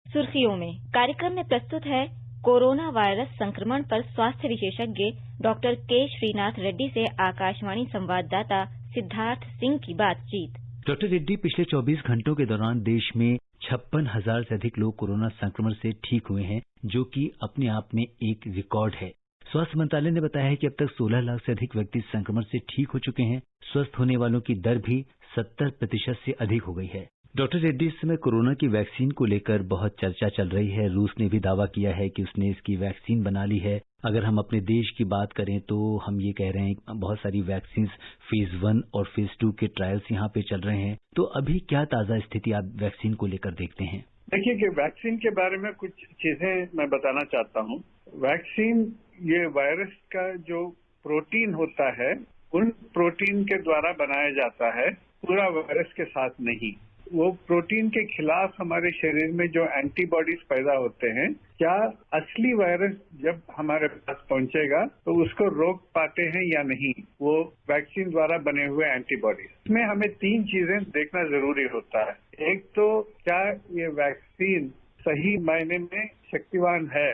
सुर्खियों में कार्यक्रम में प्रस्तुत है कोरोना वायरस संक्रमण पर स्वास्थ्य विशेषज्ञ डॉक्टर के श्रीनाथ रेड्डी से आकाशवाणी संवाददाता सिद्धार्थ सिंह की बातचीत। डॉक्टर रेड्डी, पिछले 24 घंटों के दौरान देश में 56,000 से अधिक लोग कोरोना संक्रमण से ठीक हुए हैं, जो कि अपने आप में एक रिकॉर्ड है। स्वास्थ्य मंत्रालय ने बताया है कि अब तक 16 लाख से अधिक व्यक्ति संक्रमण से ठीक हो चुके हैं। स्वस्थ होने वालों की दर भी 70% से अधिक हो गई है। डॉक्टर रेड्डी, इस समय कोरोना की वैक्सीन को लेकर बहुत चर्चा चल रही है। रूस ने भी दावा किया है कि उसने इसकी वैक्सीन बना ली है। अगर हम अपने देश की बात करें तो हम ये कह रहे हैं कि बहुत सारी वैक्सीन फेज 1 और फेज 2 के ट्रायल्स यहाँ पे चल रहे हैं। तो अभी क्या ताजा स्थिति आप वैक्सीन को लेकर देखते हैं? देखिए कि वैक्सीन के बारे में कुछ चीजें मैं बताना चाहता हूँ। वैक्सीन ये वायरस का जो प्रोटीन होता है उन प्रोटीन के द्वारा बनाया जाता है, पूरा वायरस के साथ नहीं। वो प्रोटीन के खिलाफ हमारे शरीर में जो एंटीबॉडीज पैदा होते हैं, क्या असली वायरस जब हमारे पास पहुंचेगा तो उसको रोक पाते हैं या नहीं, वो वैक्सीन द्वारा बने हुए एंटीबॉडीज। इसमें हमें 3 चीजें देखना जरूरी होता है। एक तो क्या ये वैक्सीन सही मायने में शक्तिवान है,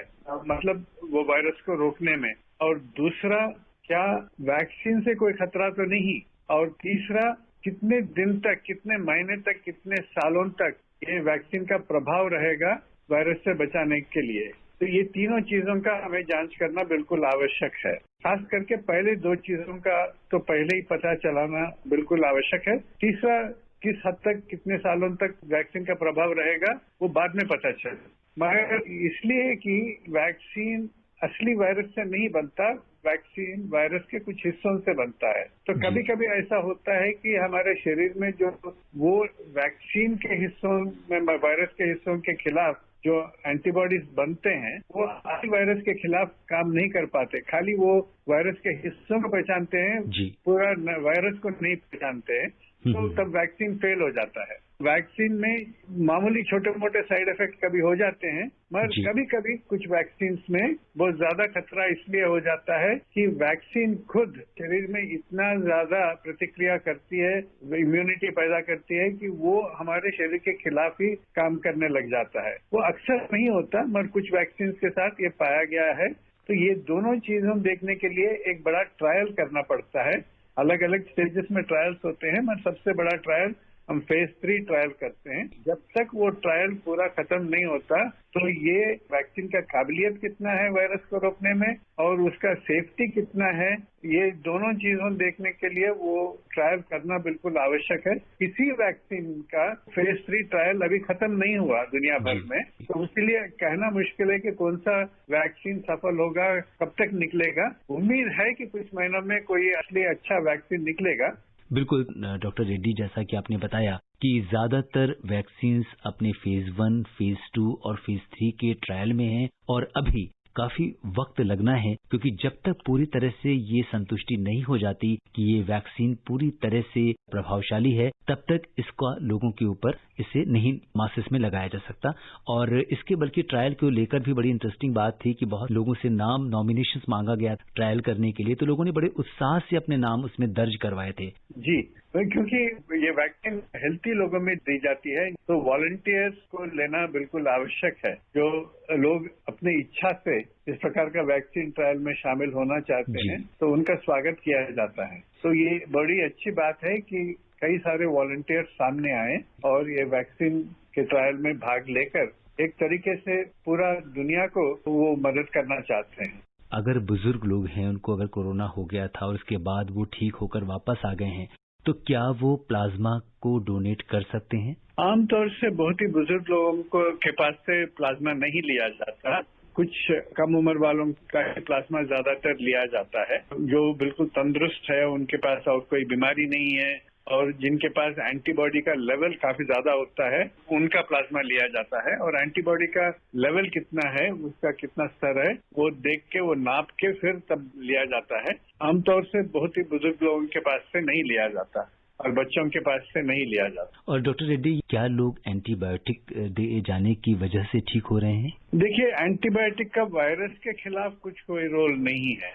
मतलब वो वायरस को रोकने में, और दूसरा क्या वैक्सीन से कोई खतरा तो नहीं, और तीसरा कितने दिन तक, कितने महीने तक, कितने सालों तक ये वैक्सीन का प्रभाव रहेगा वायरस से बचाने के लिए। तो ये तीनों चीजों का हमें जांच करना बिल्कुल आवश्यक है। खास करके पहले 2 चीजों का तो पहले ही पता चलाना बिल्कुल आवश्यक है। तीसरा, किस हद तक, कितने सालों तक वैक्सीन का प्रभाव रहेगा, वो बाद में पता चले। मगर इसलिए कि वैक्सीन असली वायरस से नहीं बनता, वैक्सीन वायरस के कुछ हिस्सों से बनता है। तो कभी कभी ऐसा होता है कि हमारे शरीर में जो वो वैक्सीन के हिस्सों में, वायरस के हिस्सों के खिलाफ जो एंटीबॉडीज बनते हैं, वो असली वायरस के खिलाफ काम नहीं कर पाते। खाली वो वायरस के हिस्सों को पहचानते हैं, पूरा वायरस को नहीं पहचानते हैं, तो तब वैक्सीन फेल हो जाता है। वैक्सीन में मामूली छोटे मोटे साइड इफेक्ट कभी हो जाते हैं, मगर कभी कभी कुछ वैक्सीन में बहुत ज्यादा खतरा इसलिए हो जाता है कि वैक्सीन खुद शरीर में इतना ज्यादा प्रतिक्रिया करती है, इम्यूनिटी पैदा करती है कि वो हमारे शरीर के खिलाफ ही काम करने लग जाता है। वो अक्सर नहीं होता, मगर कुछ वैक्सीन के साथ ये पाया गया है। तो ये दोनों चीजों देखने के लिए एक बड़ा ट्रायल करना पड़ता है। अलग अलग स्टेजेस में ट्रायल्स होते हैं, मगर सबसे बड़ा ट्रायल हम फेज 3 ट्रायल करते हैं। जब तक वो ट्रायल पूरा खत्म नहीं होता तो ये वैक्सीन का काबिलियत कितना है वायरस को रोकने में और उसका सेफ्टी कितना है, ये दोनों चीजों देखने के लिए वो ट्रायल करना बिल्कुल आवश्यक है। किसी वैक्सीन का फेज 3 ट्रायल अभी खत्म नहीं हुआ दुनिया भर में, तो इसलिए कहना मुश्किल है कि कौन सा वैक्सीन सफल होगा, कब तक निकलेगा। उम्मीद है कि कुछ महीनों में कोई असली अच्छा वैक्सीन निकलेगा। बिल्कुल डॉक्टर रेड्डी, जैसा कि आपने बताया कि ज्यादातर वैक्सीन अपने फेज 1, फेज 2 और फेज 3 के ट्रायल में हैं और अभी काफी वक्त लगना है, क्योंकि जब तक पूरी तरह से ये संतुष्टि नहीं हो जाती कि ये वैक्सीन पूरी तरह से प्रभावशाली है, तब तक इसका लोगों के ऊपर इसे नहीं मासेस में लगाया जा सकता। और इसके बल्कि ट्रायल को लेकर भी बड़ी इंटरेस्टिंग बात थी कि बहुत लोगों से नाम नॉमिनेशंस मांगा गया ट्रायल करने के लिए, तो लोगों ने बड़े उत्साह से अपने नाम उसमें दर्ज करवाए थे। जी, क्योंकि ये वैक्सीन हेल्थी लोगों में दी जाती है, तो वॉलंटियर्स को लेना बिल्कुल आवश्यक है। जो लोग अपनी इच्छा से इस प्रकार का वैक्सीन ट्रायल में शामिल होना चाहते हैं, तो उनका स्वागत किया जाता है। तो ये बड़ी अच्छी बात है कि कई सारे वॉलंटियर्स सामने आए और ये वैक्सीन के ट्रायल में भाग लेकर एक तरीके से पूरा दुनिया को वो मदद करना चाहते हैं। अगर बुजुर्ग लोग हैं, उनको अगर कोरोना हो गया था और उसके बाद वो ठीक होकर वापस आ गए हैं, तो क्या वो प्लाज्मा को डोनेट कर सकते हैं? आमतौर से बहुत ही बुजुर्ग लोगों के पास से प्लाज्मा नहीं लिया जाता। कुछ कम उम्र वालों का प्लाज्मा ज्यादातर लिया जाता है। जो बिल्कुल तंदुरुस्त है, उनके पास और कोई बीमारी नहीं है और जिनके पास एंटीबॉडी का लेवल काफी ज्यादा होता है, उनका प्लाज्मा लिया जाता है। और एंटीबॉडी का लेवल कितना है, उसका कितना स्तर है, वो देख के, वो नाप के फिर तब लिया जाता है। आमतौर से बहुत ही बुजुर्ग लोगों के पास से नहीं लिया जाता और बच्चों के पास से नहीं लिया जाता। और डॉक्टर रेड्डी, क्या लोग एंटीबायोटिक दिए जाने की वजह से ठीक हो रहे हैं? देखिए, एंटीबायोटिक का वायरस के खिलाफ कुछ कोई रोल नहीं है।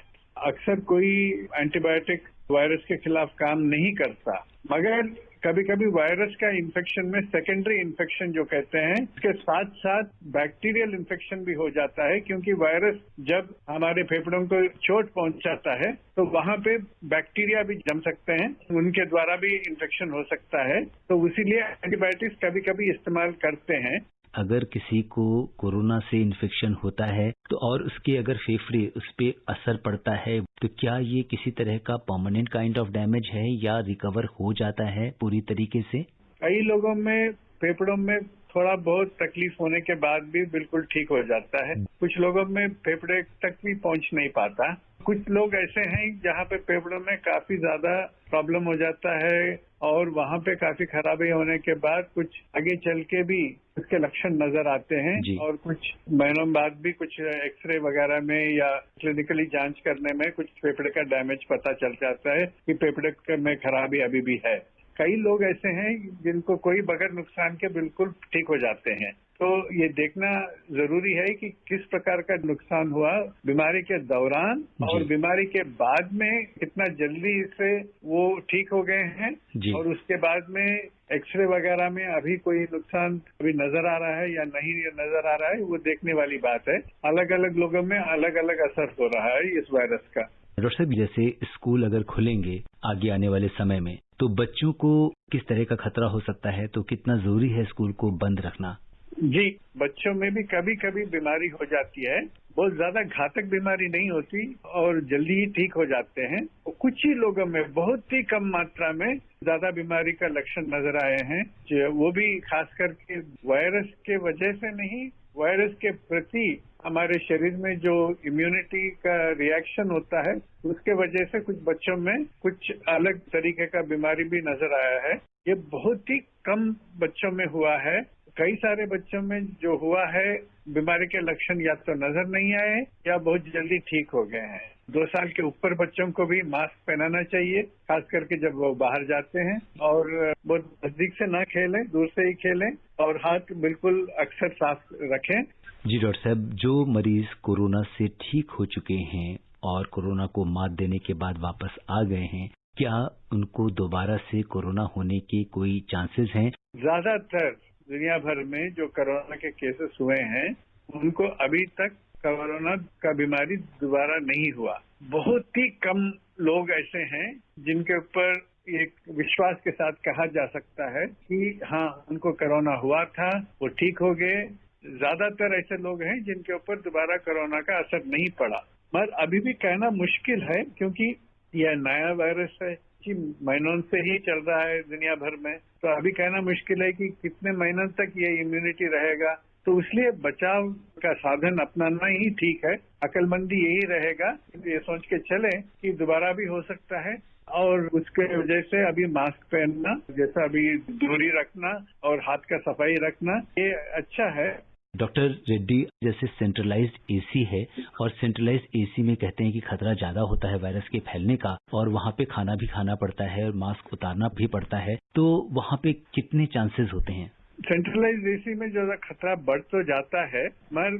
अक्सर कोई एंटीबायोटिक वायरस के खिलाफ काम नहीं करता, मगर कभी कभी वायरस का इन्फेक्शन में सेकेंडरी इन्फेक्शन जो कहते हैं, इसके साथ साथ बैक्टीरियल इन्फेक्शन भी हो जाता है, क्योंकि वायरस जब हमारे फेफड़ों को चोट पहुंचाता है तो वहां पे बैक्टीरिया भी जम सकते हैं, उनके द्वारा भी इन्फेक्शन हो सकता है। तो इसीलिए एंटीबायोटिक्स कभी कभी इस्तेमाल करते हैं। अगर किसी को कोरोना से इन्फेक्शन होता है तो और उसके अगर फेफड़े उस पे असर पड़ता है तो क्या ये किसी तरह का परमानेंट काइंड ऑफ डैमेज है या रिकवर हो जाता है पूरी तरीके से? कई लोगों में फेफड़ों में थोड़ा बहुत तकलीफ होने के बाद भी बिल्कुल ठीक हो जाता है। कुछ लोगों में फेफड़े तक भी पहुंच नहीं पाता। कुछ लोग ऐसे हैं जहां पे फेफड़ों में काफी ज्यादा प्रॉब्लम हो जाता है और वहां पे काफी खराबी होने के बाद कुछ आगे चल के भी उसके लक्षण नजर आते हैं और कुछ महीनों बाद भी कुछ एक्सरे वगैरह में या क्लिनिकली जांच करने में कुछ फेफड़े का डैमेज पता चल जाता है कि फेफड़े में खराबी अभी भी है। कई लोग ऐसे हैं जिनको कोई बगैर नुकसान के बिल्कुल ठीक हो जाते हैं। तो ये देखना जरूरी है कि किस प्रकार का नुकसान हुआ बीमारी के दौरान और बीमारी के बाद में कितना जल्दी से वो ठीक हो गए हैं और उसके बाद में एक्सरे वगैरह में अभी कोई नुकसान अभी नजर आ रहा है या नहीं नजर आ रहा है, वो देखने वाली बात है। अलग अलग लोगों में अलग अलग असर हो रहा है इस वायरस का। डॉक्टर साहब, जैसे स्कूल अगर खुलेंगे आगे आने वाले समय में तो बच्चों को किस तरह का खतरा हो सकता है, तो कितना जरूरी है स्कूल को बंद रखना? जी, बच्चों में भी कभी कभी बीमारी हो जाती है। बहुत ज्यादा घातक बीमारी नहीं होती और जल्दी ही ठीक हो जाते हैं। और कुछ ही लोगों में बहुत ही कम मात्रा में ज्यादा बीमारी का लक्षण नजर आए हैं, वो भी खास करके वायरस के वजह से नहीं, वायरस के प्रति हमारे शरीर में जो इम्यूनिटी का रिएक्शन होता है उसके वजह से कुछ बच्चों में कुछ अलग तरीके का बीमारी भी नजर आया है। ये बहुत ही कम बच्चों में हुआ है। कई सारे बच्चों में जो हुआ है बीमारी के लक्षण या तो नजर नहीं आए या बहुत जल्दी ठीक हो गए हैं। 2 साल के ऊपर बच्चों को भी मास्क पहनाना चाहिए, खास करके जब वो बाहर जाते हैं, और बहुत नजदीक से ना खेलें, दूर से ही खेलें और हाथ बिल्कुल अक्सर साफ रखें। जी डॉक्टर साहब, जो मरीज कोरोना से ठीक हो चुके हैं और कोरोना को मात देने के बाद वापस आ गए हैं, क्या उनको दोबारा से कोरोना होने के कोई चांसेस हैं? ज्यादातर दुनिया भर में जो कोरोना के केसेस हुए हैं उनको अभी तक कोरोना का बीमारी दोबारा नहीं हुआ। बहुत ही कम लोग ऐसे हैं जिनके ऊपर एक विश्वास के साथ कहा जा सकता है कि हाँ, उनको कोरोना हुआ था, वो ठीक हो गए। ज्यादातर ऐसे लोग हैं जिनके ऊपर दोबारा कोरोना का असर नहीं पड़ा। मगर अभी भी कहना मुश्किल है क्योंकि यह नया वायरस है, महीनों से ही चल रहा है दुनिया भर में। तो अभी कहना मुश्किल है कि कितने महीनों तक ये इम्यूनिटी रहेगा। तो इसलिए बचाव का साधन अपनाना ही ठीक है। अक्लमंदी यही रहेगा, ये सोच के चले कि दोबारा भी हो सकता है और उसके वजह से अभी मास्क पहनना, जैसा अभी दूरी रखना और हाथ का सफाई रखना, ये अच्छा है। डॉक्टर रेड्डी, जैसे सेंट्रलाइज्ड एसी है और सेंट्रलाइज्ड एसी में कहते हैं कि खतरा ज्यादा होता है वायरस के फैलने का और वहाँ पे खाना भी खाना पड़ता है और मास्क उतारना भी पड़ता है, तो वहाँ पे कितने चांसेस होते हैं? सेंट्रलाइज्ड एसी में जो खतरा बढ़ तो जाता है, मगर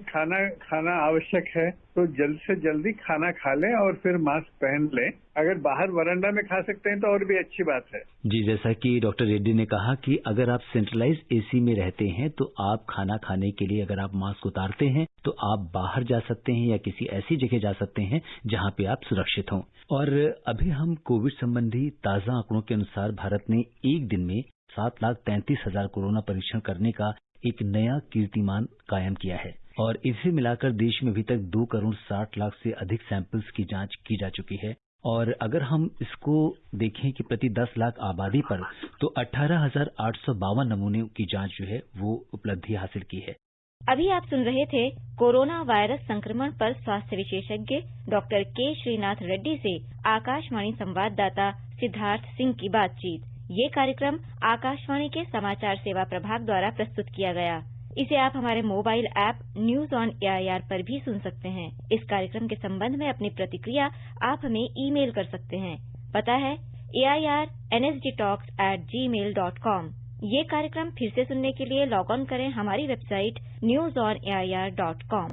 खाना आवश्यक है तो जल्द से जल्दी खाना खा लें और फिर मास्क पहन लें। अगर बाहर वरांडा में खा सकते हैं तो और भी अच्छी बात है। जी, जैसा कि डॉक्टर रेड्डी ने कहा कि अगर आप सेंट्रलाइज्ड एसी में रहते हैं तो आप खाना खाने के लिए अगर आप मास्क उतारते हैं तो आप बाहर जा सकते हैं या किसी ऐसी जगह जा सकते हैं जहां पे आप सुरक्षित हों। और अभी हम कोविड संबंधी ताजा आंकड़ों के अनुसार भारत ने एक दिन में 7,33,000 कोरोना परीक्षण करने का एक नया कीर्तिमान कायम किया है और इसे मिलाकर देश में अभी तक 2 करोड़ 60 लाख से अधिक सैंपल्स की जांच की जा चुकी है। और अगर हम इसको देखें कि प्रति 10 लाख आबादी पर तो 18,852 नमूने की जांच जो है वो उपलब्धि हासिल की है। अभी आप सुन रहे थे कोरोना वायरस संक्रमण पर स्वास्थ्य विशेषज्ञ डॉक्टर के श्रीनाथ रेड्डी से आकाशवाणी संवाददाता सिद्धार्थ सिंह की बातचीत। ये कार्यक्रम आकाशवाणी के समाचार सेवा प्रभाग द्वारा प्रस्तुत किया गया। इसे आप हमारे mobile app news on AIR पर भी सुन सकते हैं। इस कार्यक्रम के संबंध में अपनी प्रतिक्रिया आप हमें ईमेल कर सकते हैं। पता है AIRNSDtalks@gmail.com। ये कार्यक्रम फिर से सुनने के लिए लॉग ऑन करें हमारी वेबसाइट newsonair.com।